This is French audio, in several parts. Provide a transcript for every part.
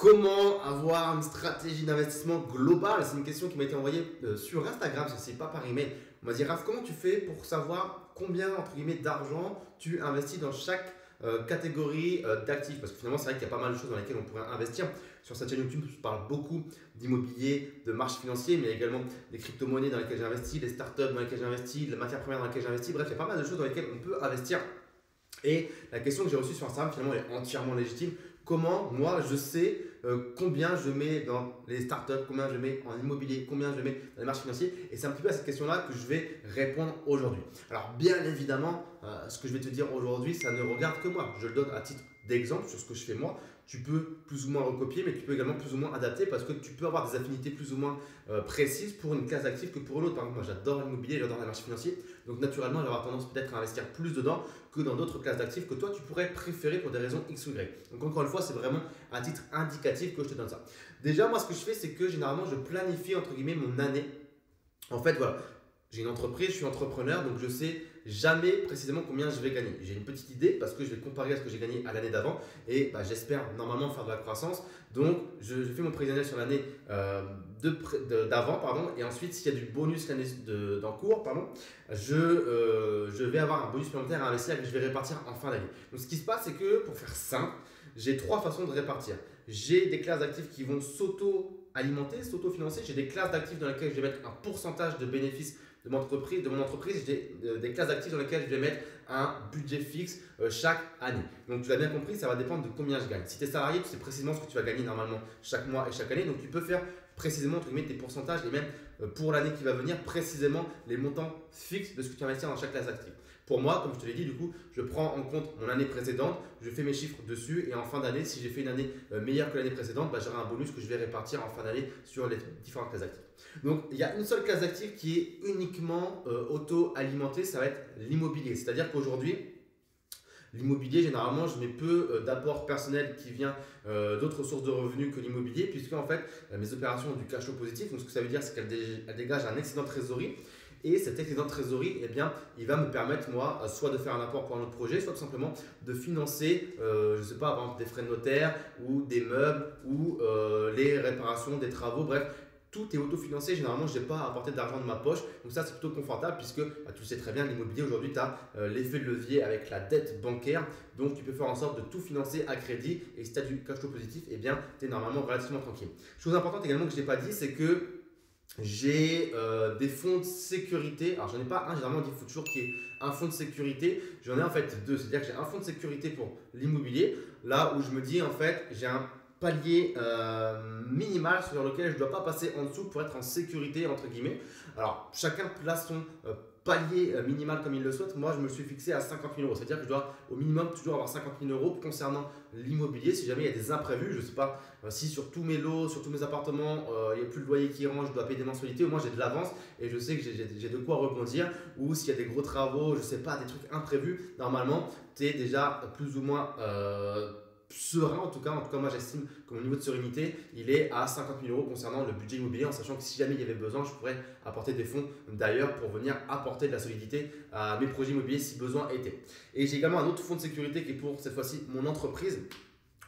Comment avoir une stratégie d'investissement globale? C'est une question qui m'a été envoyée sur Instagram, ça c'est pas par email. On m'a dit Raph, comment tu fais pour savoir combien entre guillemets d'argent tu investis dans chaque catégorie d'actifs? Parce que finalement, c'est vrai qu'il y a pas mal de choses dans lesquelles on pourrait investir. Sur cette chaîne YouTube, je parle beaucoup d'immobilier, de marché financier, mais également des crypto-monnaies dans lesquelles j'investis, des startups dans lesquelles j'investis, de la matière première dans lesquelles j'investis. Bref, il y a pas mal de choses dans lesquelles on peut investir. Et la question que j'ai reçue sur Instagram, finalement, elle est entièrement légitime. Comment moi je sais combien je mets dans les startups, combien je mets en immobilier, combien je mets dans les marchés financiers? Et c'est un petit peu à cette question-là que je vais répondre aujourd'hui. Alors bien évidemment, ce que je vais te dire aujourd'hui, ça ne regarde que moi. Je le donne à titre d'exemple sur ce que je fais moi. Tu peux plus ou moins recopier, mais tu peux également plus ou moins adapter parce que tu peux avoir des affinités plus ou moins précises pour une classe d'actifs que pour une autre. Par exemple, moi j'adore l'immobilier, j'adore les marchés financiers. Donc naturellement, je vais avoir tendance peut-être à investir plus dedans que dans d'autres classes d'actifs que toi tu pourrais préférer pour des raisons X ou Y. Donc encore une fois, c'est vraiment à titre indicatif que je te donne ça. Déjà, moi ce que je fais, c'est que généralement je planifie entre guillemets mon année. En fait, voilà, j'ai une entreprise, je suis entrepreneur, donc je sais jamais précisément combien je vais gagner. J'ai une petite idée parce que je vais comparer à ce que j'ai gagné à l'année d'avant et j'espère normalement faire de la croissance. Donc, je fais mon prévisionnel sur l'année d'avant, pardon, et ensuite, s'il y a du bonus l'année d'en cours, pardon, je vais avoir un bonus supplémentaire à investir que je vais répartir en fin d'année. Donc, ce qui se passe, c'est que pour faire simple, j'ai trois façons de répartir. J'ai des classes d'actifs qui vont s'auto-alimenter, s'auto-financer. J'ai des classes d'actifs dans lesquelles je vais mettre un pourcentage de bénéfices de mon entreprise. J'ai des classes d'actifs dans lesquelles je vais mettre un budget fixe chaque année. Donc tu l'as bien compris, ça va dépendre de combien je gagne. Si tu es salarié, tu sais précisément ce que tu vas gagner normalement chaque mois et chaque année. Donc tu peux faire précisément entre guillemets tes pourcentages et même pour l'année qui va venir précisément les montants fixes de ce que tu investis dans chaque classe d'actifs. Pour moi, comme je te l'ai dit, du coup, je prends en compte mon année précédente, je fais mes chiffres dessus et en fin d'année, si j'ai fait une année meilleure que l'année précédente, j'aurai un bonus que je vais répartir en fin d'année sur les différentes classes d'actifs. Donc, il y a une seule classe d'actifs qui est uniquement auto-alimentée, ça va être l'immobilier. C'est-à-dire qu'aujourd'hui, l'immobilier, généralement, je mets peu d'apport personnel qui vient d'autres sources de revenus que l'immobilier, puisque en fait, mes opérations ont du cash flow positif. Donc, ce que ça veut dire, c'est qu'elles dégagent un excédent de trésorerie. Et cet excédent de trésorerie, eh bien, il va me permettre, moi, soit de faire un apport pour un autre projet, soit tout simplement de financer, je ne sais pas, par exemple, des frais de notaire ou des meubles ou les réparations, des travaux, bref. Tout est autofinancé. Généralement, je n'ai pas à apporter d'argent de ma poche. Donc ça, c'est plutôt confortable puisque tu sais très bien, l'immobilier, aujourd'hui, tu as l'effet de levier avec la dette bancaire. Donc, tu peux faire en sorte de tout financer à crédit. Et si tu as du cash flow positif, eh bien, tu es normalement relativement tranquille. Chose importante également que je n'ai pas dit, c'est que j'ai des fonds de sécurité. Alors, j'en ai pas un. Généralement, on dit qu'il faut toujours qu'il y ait un fonds de sécurité. J'en ai en fait deux. C'est-à-dire que j'ai un fonds de sécurité pour l'immobilier. Là où je me dis, en fait, j'ai un palier minimal sur lequel je ne dois pas passer en dessous pour être en sécurité, entre guillemets. Alors, chacun place son palier minimal comme il le souhaite. Moi, je me suis fixé à 50 000 euros. C'est-à-dire que je dois au minimum toujours avoir 50 000 euros concernant l'immobilier. Si jamais il y a des imprévus, je ne sais pas si sur tous mes lots, sur tous mes appartements, il n'y a plus de loyer qui rentre, je dois payer des mensualités. Au moins, j'ai de l'avance et je sais que j'ai de quoi rebondir. Ou s'il y a des gros travaux, je ne sais pas, des trucs imprévus, normalement, tu es déjà plus ou moins serein. En tout cas, moi j'estime que mon niveau de sérénité il est à 50 000 euros concernant le budget immobilier, en sachant que si jamais il y avait besoin, je pourrais apporter des fonds d'ailleurs pour venir apporter de la solidité à mes projets immobiliers si besoin était. Et j'ai également un autre fonds de sécurité qui est pour cette fois-ci mon entreprise,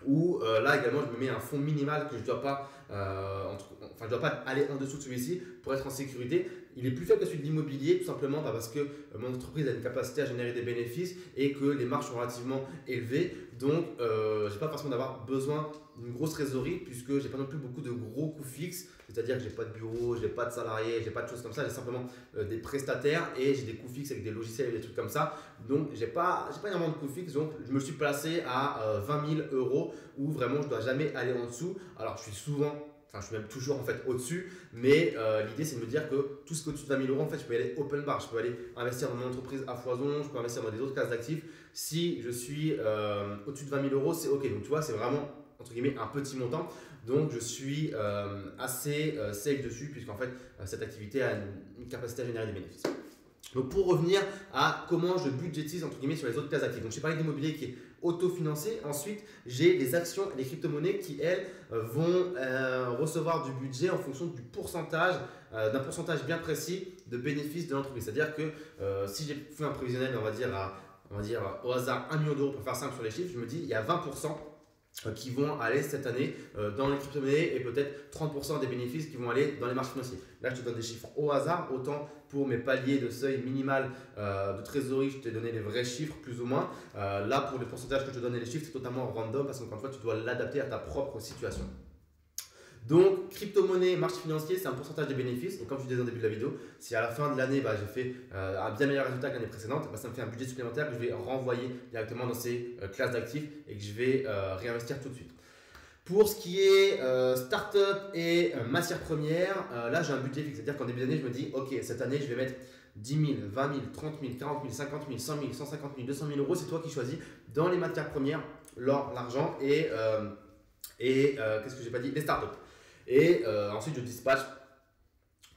où là également je me mets un fonds minimal que je ne dois pas je dois pas aller en dessous de celui-ci pour être en sécurité. Il est plus faible que celui de l'immobilier, tout simplement parce que mon entreprise a une capacité à générer des bénéfices et que les marges sont relativement élevées. Donc, je n'ai pas forcément d'avoir besoin d'une grosse trésorerie puisque je n'ai pas non plus beaucoup de gros coûts fixes. C'est-à-dire que je n'ai pas de bureau, je n'ai pas de salariés, je n'ai pas de choses comme ça. J'ai simplement des prestataires et j'ai des coûts fixes avec des logiciels et des trucs comme ça. Donc, je n'ai pas énormément de coûts fixes. Donc, je me suis placé à 20 000 euros où vraiment je ne dois jamais aller en dessous. Alors, je suis même toujours en fait au-dessus, mais l'idée c'est de me dire que tout ce qui est au-dessus de 20 000 euros, en fait, je peux y aller open bar, je peux aller investir dans mon entreprise à foison, je peux investir dans des autres classes d'actifs. Si je suis au-dessus de 20 000 euros, c'est ok. Donc tu vois, c'est vraiment entre guillemets un petit montant. Donc je suis assez safe dessus, puisqu'en fait, cette activité a une capacité à générer des bénéfices. Donc pour revenir à comment je budgétise entre guillemets sur les autres classes d'actifs. Donc j'ai parlé d'immobilier qui est autofinancé. Ensuite, j'ai des actions et des crypto-monnaies qui elles vont recevoir du budget en fonction du pourcentage, d'un pourcentage bien précis de bénéfices de l'entreprise. C'est-à-dire que si j'ai fait un prévisionnel, on va dire au hasard 1 million d'euros pour faire simple sur les chiffres, je me dis il y a 20% qui vont aller cette année dans les crypto-monnaies et peut-être 30% des bénéfices qui vont aller dans les marchés financiers. Là, je te donne des chiffres au hasard. Autant pour mes paliers de seuil minimal de trésorerie, je t'ai donné les vrais chiffres plus ou moins. Là, pour les pourcentages que je te donne et les chiffres, c'est totalement random parce qu'encore une fois, tu dois l'adapter à ta propre situation. Donc, crypto-monnaie, marché financier, c'est un pourcentage des bénéfices. Et comme je disais au début de la vidéo, si à la fin de l'année, j'ai fait un bien meilleur résultat que l'année précédente, ça me fait un budget supplémentaire que je vais renvoyer directement dans ces classes d'actifs et que je vais réinvestir tout de suite. Pour ce qui est startup et matières premières, là j'ai un budget fixe. C'est-à-dire qu'en début d'année, je me dis, ok, cette année, je vais mettre 10 000, 20 000, 30 000, 40 000, 50 000, 100 000, 150 000, 200 000 euros. C'est toi qui choisis dans les matières premières, l'or, l'argent et qu'est-ce que j'ai pas dit, les startups. Et ensuite, je dispatche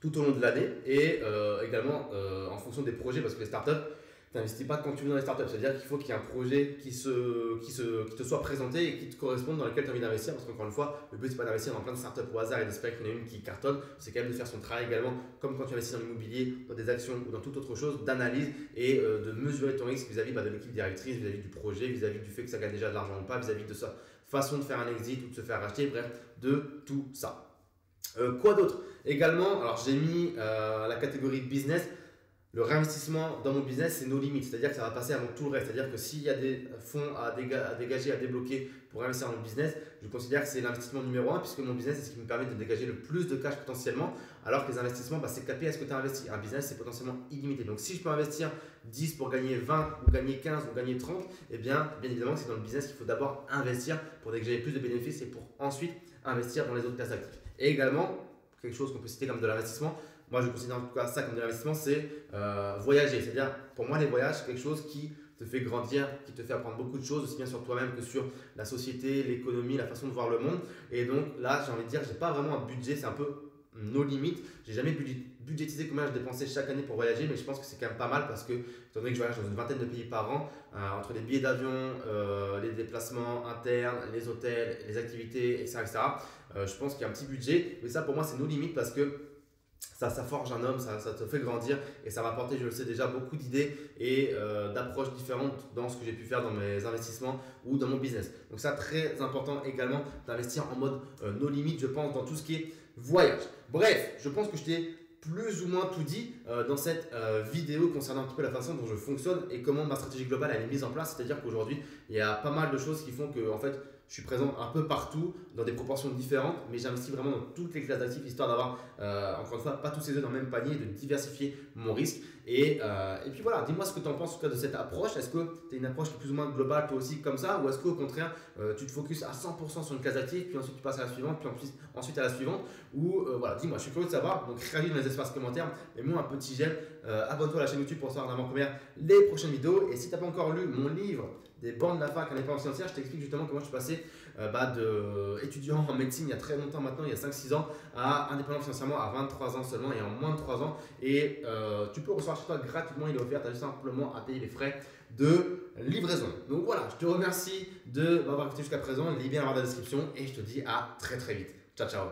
tout au long de l'année et également en fonction des projets parce que les startups, tu n'investis pas quand tu veux dans les startups. C'est-à-dire qu'il faut qu'il y ait un projet qui te soit présenté et qui te corresponde dans lequel tu as envie d'investir. Parce qu'encore une fois, le but, c'est pas d'investir dans plein de startups au hasard et d'espérer qu'il y en a une qui cartonne. C'est quand même de faire son travail également, comme quand tu investis dans l'immobilier, dans des actions ou dans toute autre chose, d'analyse et de mesurer ton risque vis-à-vis de l'équipe directrice, vis-à-vis du projet, vis-à-vis du fait que ça gagne déjà de l'argent ou pas, vis-à-vis de sa façon de faire un exit ou de se faire racheter, bref, de tout ça. Quoi d'autre? Également, alors j'ai mis la catégorie business. Le réinvestissement dans mon business, c'est nos limites. C'est-à-dire que ça va passer avant tout le reste. C'est-à-dire que s'il y a des fonds à dégager, à débloquer pour investir dans le business, je considère que c'est l'investissement numéro 1 puisque mon business, c'est ce qui me permet de dégager le plus de cash potentiellement. Alors que les investissements, c'est capé à ce que tu as investi. Un business, c'est potentiellement illimité. Donc si je peux investir 10 pour gagner 20 ou gagner 15 ou gagner 30, eh bien évidemment, c'est dans le business qu'il faut d'abord investir pour dégager plus de bénéfices et pour ensuite investir dans les autres classes d'actifs. Et également, quelque chose qu'on peut citer comme de l'investissement, moi je considère en tout cas ça comme de l'investissement, c'est voyager. C'est-à-dire, pour moi, les voyages, c'est quelque chose qui te fait grandir, qui te fait apprendre beaucoup de choses, aussi bien sur toi-même que sur la société, l'économie, la façon de voir le monde. Et donc là, j'ai envie de dire, je n'ai pas vraiment un budget, c'est un peu nos limites. J'ai jamais budgétisé combien je dépensais chaque année pour voyager, mais je pense que c'est quand même pas mal parce que, étant donné que je voyage dans une vingtaine de pays par an, entre les billets d'avion, les déplacements internes, les hôtels, les activités, etc., je pense qu'il y a un petit budget. Mais ça, pour moi, c'est nos limites parce que ça forge un homme, ça te fait grandir et ça va apporter, je le sais déjà, beaucoup d'idées et d'approches différentes dans ce que j'ai pu faire dans mes investissements ou dans mon business. Donc ça, très important également d'investir en mode no limit, je pense, dans tout ce qui est voyage. Bref, je pense que je t'ai plus ou moins tout dit dans cette vidéo concernant un petit peu la façon dont je fonctionne et comment ma stratégie globale elle est mise en place. C'est-à-dire qu'aujourd'hui, il y a pas mal de choses qui font que en fait, je suis présent un peu partout dans des proportions différentes, mais j'investis vraiment dans toutes les classes d'actifs histoire d'avoir, encore une fois, pas tous ces œufs dans le même panier, de diversifier mon risque. Et puis voilà, dis-moi ce que tu en penses en tout cas de cette approche. Est-ce que tu as une approche qui est plus ou moins globale toi aussi comme ça, ou est-ce qu'au contraire, tu te focuses à 100% sur une classe d'actifs, puis ensuite tu passes à la suivante, puis ensuite à la suivante, ou voilà, dis-moi, je suis curieux de savoir. Donc réagis dans les espaces commentaires, mets-moi un petit j'aime, abonne-toi à la chaîne YouTube pour savoir en avant-première les prochaines vidéos. Et si tu n'as pas encore lu mon livre des bancs de la fac en indépendance financière, je t'explique justement comment je suis passé d'étudiant en médecine il y a très longtemps maintenant, il y a 5-6 ans, à indépendant financièrement à 23 ans seulement et en moins de 3 ans. Et tu peux recevoir chez toi gratuitement, il est offert, tu as juste simplement à payer les frais de livraison. Donc voilà, je te remercie de m'avoir écouté jusqu'à présent, il est bien dans la description et je te dis à très très vite. Ciao ciao.